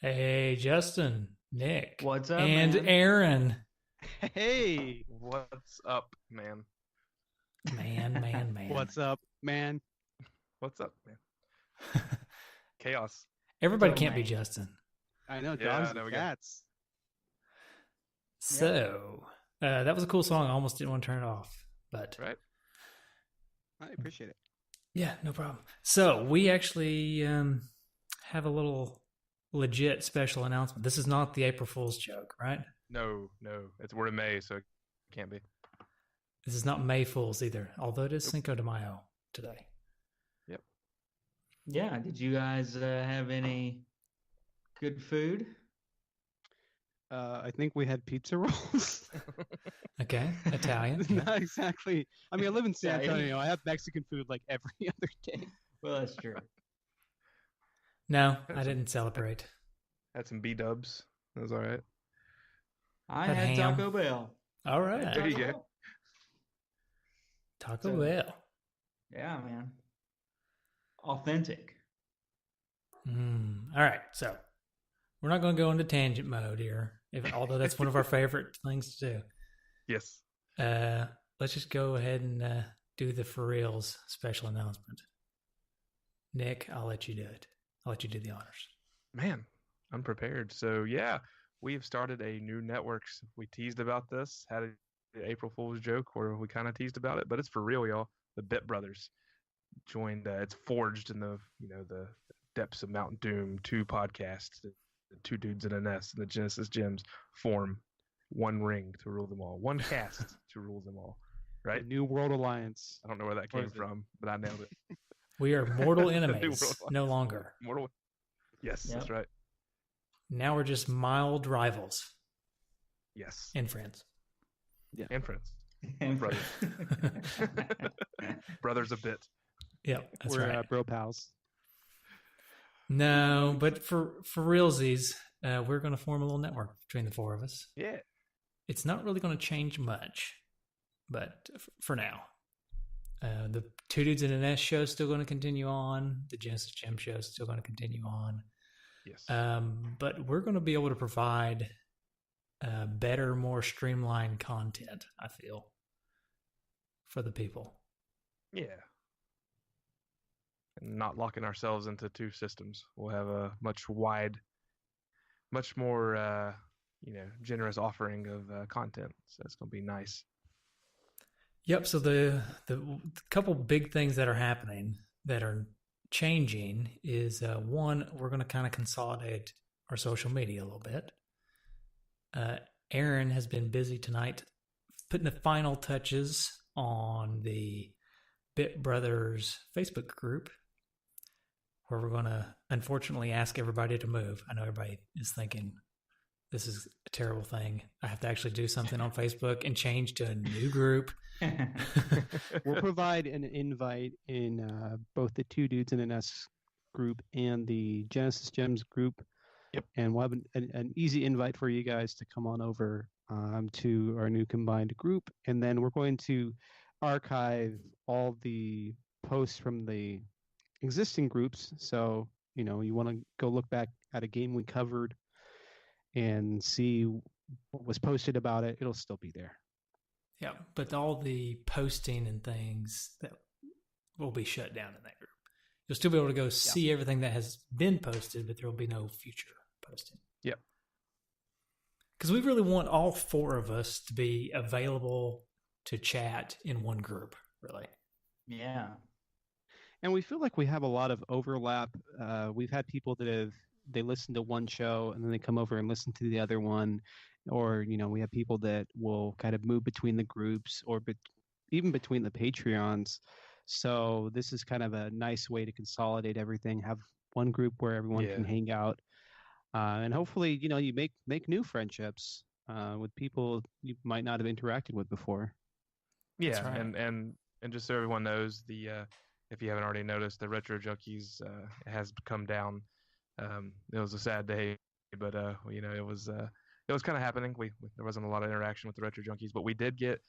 Hey, Justin, Nick, What's up, and man? Aaron. Hey, What's up, man? Man. what's up, man? What's up, man? Chaos. Everybody So, can't be man. Justin. I know Yeah, dogs there and we go. cats. So, that was a cool song. I almost didn't want to turn it off, but Right? I appreciate it. yeah, no problem. So, we actually have a little legit special announcement. This is not the April Fool's joke, right? No. We're in May, so it can't be. This is not May Fool's either, although it is Nope. Cinco de Mayo today. Yep. Yeah, did you guys have any good food? I think we had pizza rolls. Okay, Italian. Yeah. Not exactly. I mean, I live in San Italian. Antonio. I have Mexican food like every other day. Well, that's true. No, I didn't celebrate. Had some B-dubs. That was all right. I Had had ham. Taco Bell. All I had right, There you Taco go. Bell. Taco So- Bell. Yeah, man. Authentic. All right, so we're not going to go into tangent mode here, although that's one of our favorite things to Yes. do. Let's just go ahead and do the for reals special announcement. Nick, I'll let you do it. I'll let you do the honors. Man, unprepared. So, yeah, we've started a new network. We teased about this, had an April Fool's joke where we kind of teased about it, but it's for real, y'all. The Bit Brothers joined. It's forged in the depths of Mount Doom. Two podcasts, the two dudes in a nest, and the Genesis Gems form one ring to rule them all, one cast to rule them all. Right? The New World Alliance. I don't know where that Or came is it- from, but I nailed it. We are mortal The New enemies, World no longer. Mortal. Yes, Yep. that's right. Now we're just mild rivals Yes, and friends. and friends, And Brothers. brothers a bit. Yep, that's We're right. bro pals. No, but for realsies, we're going to form a little network between the four of us. Yeah, It's not really going to change much, but for now, the Two Dudes in an S show is still going to continue on. The Genesis Gem show is still going to continue on. yes. But we're going to be able to provide better, more streamlined content, I feel, for the people. Yeah. And not locking ourselves into two systems. We'll have a much more, generous offering of content. So it's going to be nice. Yep. So the couple big things that are happening that are changing is one, we're going to kind of consolidate our social media a little bit. Aaron has been busy tonight putting the final touches on the Bit Brothers Facebook group, where we're going to unfortunately ask everybody to move. I know everybody is thinking this is a terrible thing. I have to actually do something on Facebook and change to a new group. We'll provide an invite in both the Two Dudes in an S group and the Genesis Gems group. Yep. And we'll have an easy invite for you guys to come on over to our new combined group. And then we're going to archive all the posts from the existing groups. So, you want to go look back at a game we covered and see what was posted about it. It'll still be there. Yeah, but all the posting and things that will be shut down in that group. You'll still be able to go see everything that has been posted, but there will be no future posting. Yep. Because we really want all four of us to be available to chat in one group, really. Yeah. And we feel like we have a lot of overlap. We've had people that they listen to one show and then they come over and listen to the other one, or we have people that will kind of move between the groups or even between the Patreons. So this is kind of a nice way to consolidate everything. Have one group where everyone can Yeah. hang out, and hopefully you make new friendships with people you might not have interacted with before. Yeah, right. and just so everyone knows, if you haven't already noticed, the Retro Junkies has come down. It was a sad day, but it was kind of happening. There wasn't a lot of interaction with the Retro Junkies, but we did get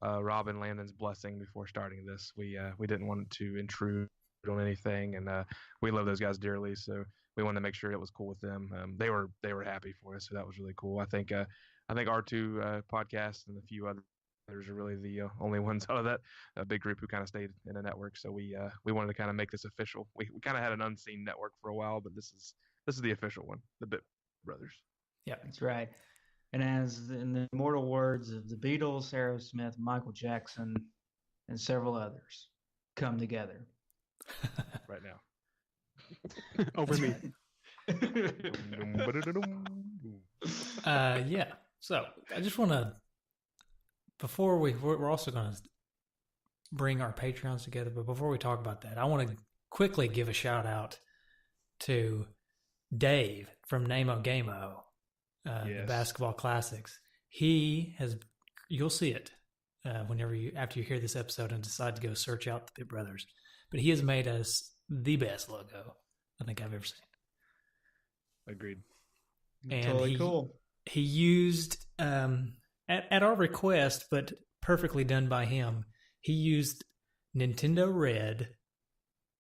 Rob and Landon's blessing before starting this. We didn't want to intrude on anything, and we love those guys dearly. So we wanted to make sure it was cool with them. They were happy for us, so that was really cool. I think our two podcasts and a few others are really the only ones out of that big group who kind of stayed in the network. So we wanted to kind of make this official. We kind of had an unseen network for a while, but this is the official one, the Bit Brothers. Yeah, That's right. And as in the immortal words of the Beatles, Aerosmith, Michael Jackson, and several others, come together. Right now. Over me. Yeah. So I just want to, before we're also going to bring our Patreons together, but before we talk about that, I want to quickly give a shout out to Dave from Namo Gameo, the Basketball Classics. He has, you'll see it after you hear this episode and decide to go search out the Bit Brothers. But he has made us the best logo I think I've ever seen. Agreed. And Totally cool. He used, at our request, but perfectly done by him, he used Nintendo Red,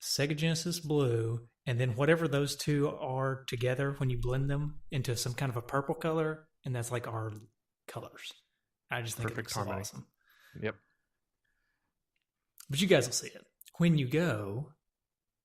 Sega Genesis Blue, and then whatever those two are together when you blend them into some kind of a purple color, and that's like our colors. I just think Perfect it's so harmony. awesome. Yep. But you guys will see it when you go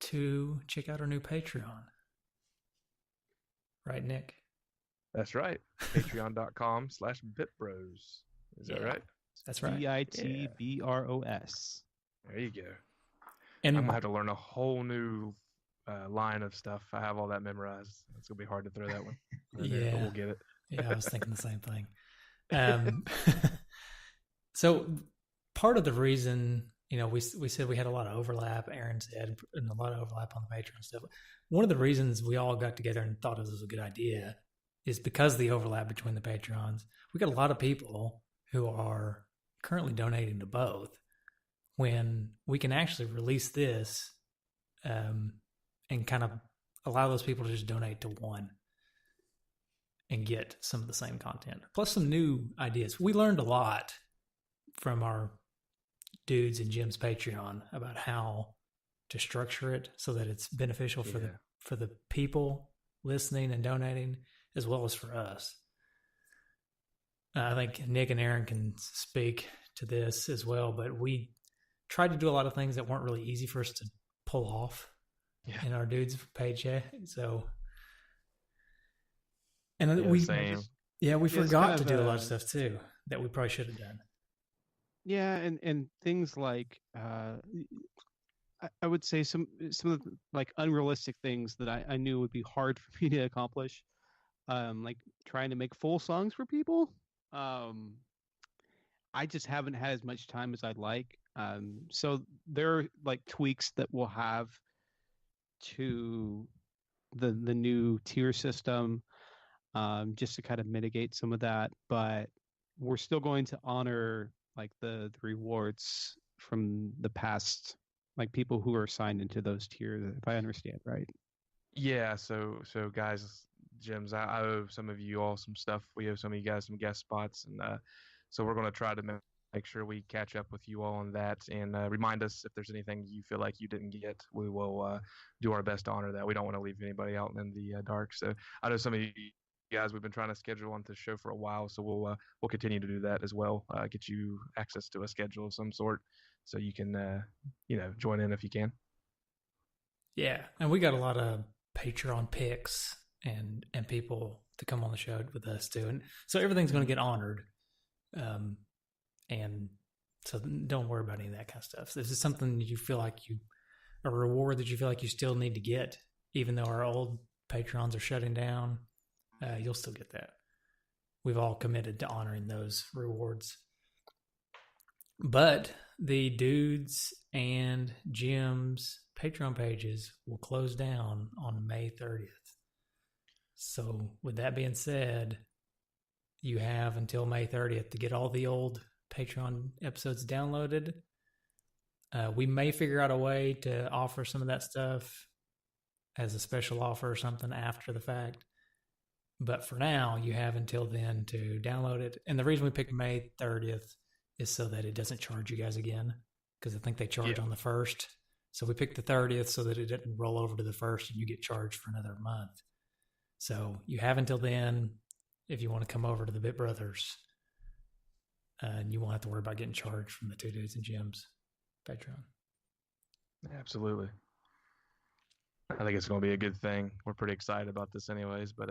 to check out our new Patreon. Right, Nick? That's right. Patreon.com/bitbros. Is that right? That's right. BITBROS. There you go. And I'm going to have to learn a whole new line of stuff. I have all that memorized. It's going to be hard to throw that one. in there, but we'll get it. Yeah, I was thinking the same thing. So part of the reason, we said we had a lot of overlap, Aaron said, and a lot of overlap on the Patreon stuff. One of the reasons we all got together and thought it was a good idea is because of the overlap between the Patrons. We got a lot of people who are currently donating to both, when we can actually release this and kind of allow those people to just donate to one and get some of the same content, plus some new ideas. We learned a lot from our dudes and Jim's Patreon about how to structure it so that it's beneficial for the people listening and donating, as well as for us. I think Nick and Aaron can speak to this as well, but we tried to do a lot of things that weren't really easy for us to pull off in our dudes' paycheck. So, and we forgot to do a lot of stuff too that we probably should have done. Yeah, and things like I would say some of the like unrealistic things that I knew would be hard for me to accomplish, like trying to make full songs for people. I just haven't had as much time as I'd like. So there are like tweaks that we'll have to the new tier system, just to kind of mitigate some of that. But we're still going to honor like the rewards from the past, like people who are signed into those tiers, if I understand right. Yeah. So guys, Jims, I owe some of you all some stuff. We owe some of you guys some guest spots, and so we're going to try to make sure we catch up with you all on that, and remind us if there's anything you feel like you didn't get. We will do our best to honor that. We don't want to leave anybody out in the dark. So I know some of you guys we've been trying to schedule onto the show for a while, so we'll continue to do that as well. Get you access to a schedule of some sort, so you can join in if you can. Yeah, and we got a lot of Patreon picks and people to come on the show with us too, and so everything's going to get honored. And so don't worry about any of that kind of stuff. So this is something you feel like a reward that you feel like you still need to get, even though our old Patrons are shutting down, you'll still get that. We've all committed to honoring those rewards. But the dudes and Jim's Patreon pages will close down on May 30th. So with that being said, you have until May 30th to get all the old Patreon episodes downloaded. We may figure out a way to offer some of that stuff as a special offer or something after the fact. But for now, you have until then to download it. And the reason we picked May 30th is so that it doesn't charge you guys again, because I think they charge on the 1st. So we picked the 30th so that it didn't roll over to the 1st and you get charged for another month. So you have until then if you want to come over to the Bit Brothers, and you won't have to worry about getting charged from the Two Dudes and Gems Patreon. Absolutely. I think it's going to be a good thing. We're pretty excited about this anyways, but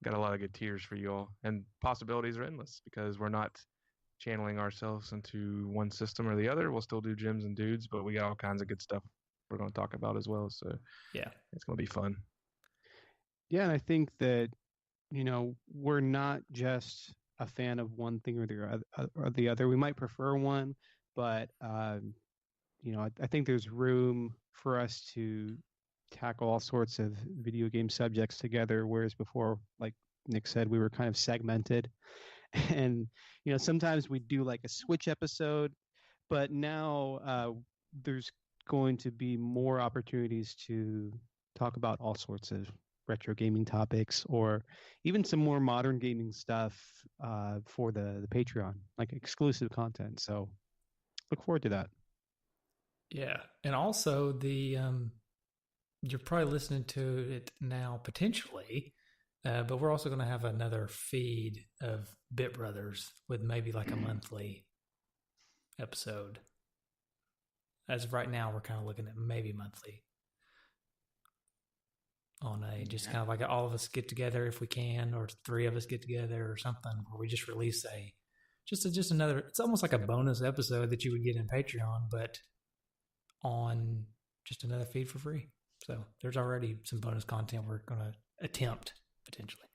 got a lot of good tiers for you all. And possibilities are endless because we're not channeling ourselves into one system or the other. We'll still do Gems and Dudes, but we got all kinds of good stuff we're going to talk about as well. So yeah, it's going to be fun. Yeah, and I think that, we're not just a fan of one thing or the other. We might prefer one, but I think there's room for us to tackle all sorts of video game subjects together, whereas before, like Nick said, we were kind of segmented. And sometimes we do like a Switch episode, but now there's going to be more opportunities to talk about all sorts of retro gaming topics, or even some more modern gaming stuff for the Patreon, like exclusive content. So look forward to that. Yeah, and also the you're probably listening to it now potentially, but we're also going to have another feed of Bit Brothers with maybe like a monthly episode. As of right now, we're kind of looking at maybe monthly on a just kind of like all of us get together if we can, or 3 of us get together or something, where we just release just another. It's almost like a bonus episode that you would get in Patreon, but on just another feed for free. So there's already some bonus content we're going to attempt potentially.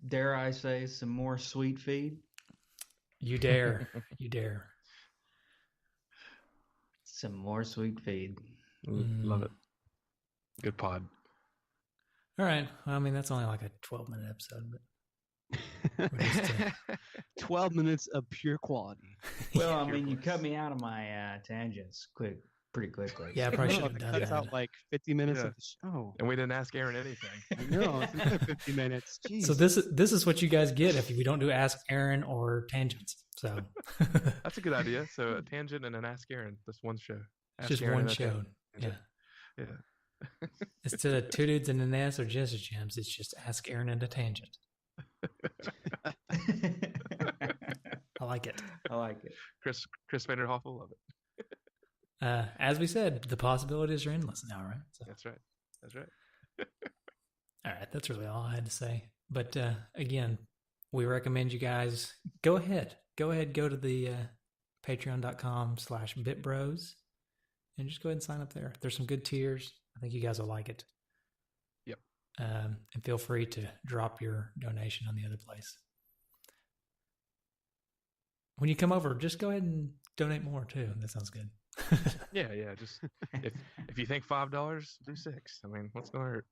Dare I say some more sweet feed? You dare. You dare. Some more sweet feed. Love it. Good pod. All right. Well, I mean, that's only like a 12-minute episode, but 12 minutes of pure quality. Well, I mean, you cut me out of my tangents pretty quickly. Yeah, I probably should have done Cuts out that. like 50 minutes of the show. And we didn't ask Aaron anything. I know, it's another 50 minutes. Jeez. So this is what you guys get if we don't do Ask Aaron or tangents. So That's a good idea. So a tangent and an Ask Aaron. That's one show. it's Ask just Aaron one and a show. Yeah. Yeah. Instead of Two Dudes and an Ass or Jess or Gems, it's just Ask Aaron and a tangent. I like it. I like it. Chris Vanderhoff will love it. As we said, the possibilities are endless now, right? So, That's right. all right, that's really all I had to say. But again, we recommend you guys go ahead, go to the patreon.com/bitbros and just go ahead and sign up there. There's some good tiers. I think you guys will like it. Yep. And feel free to drop your donation on the other place. When you come over, just go ahead and donate more too. That sounds good. Yeah. Just if you think $5, do 6. I mean, what's going to hurt?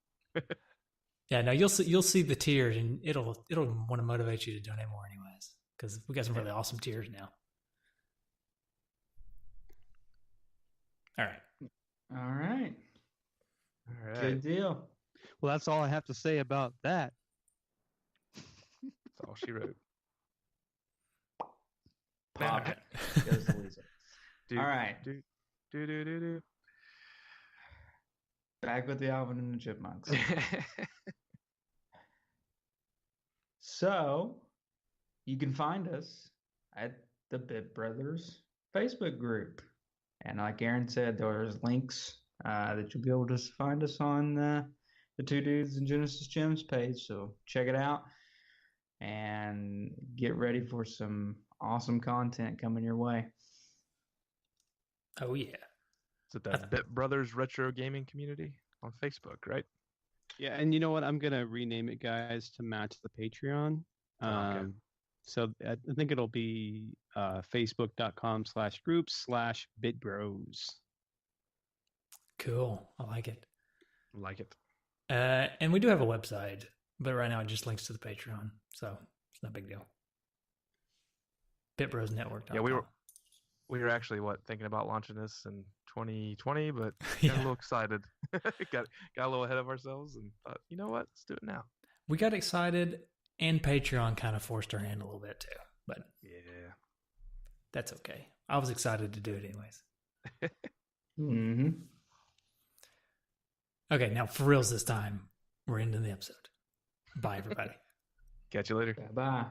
Yeah, no, you'll see the tiers, and it'll want to motivate you to donate more anyways, because we got some really awesome tiers now. All right. All right. Good deal. Well, that's all I have to say about that. That's all she wrote. Pop it. Goes to Lisa. All right. Do. Back with the Alvin and the Chipmunks. So, you can find us at the Bit Brothers Facebook group. And like Aaron said, there's links that you'll be able to find us on the Two Dudes and Genesis Gems page. So check it out and get ready for some awesome content coming your way. Oh yeah. Is it that Bit Brothers Retro Gaming Community on Facebook, right? Yeah, and you know what? I'm going to rename it, guys, to match the Patreon. Okay. So I think it'll be facebook.com/groups/bitbros. Cool. I like it. Like it. And we do have a website, but right now it just links to the Patreon, so it's not a big deal. BitBrosNetwork.com. Yeah, we were actually thinking about launching this in 2020, but got Yeah. a little excited. got a little ahead of ourselves and thought, you know what? Let's do it now. We got excited, and Patreon kind of forced our hand a little bit too, but Yeah. that's okay. I was excited to do it anyways. Mm-hmm. Okay, now for reals this time, we're ending the episode. Bye, everybody. Catch you later. Bye-bye.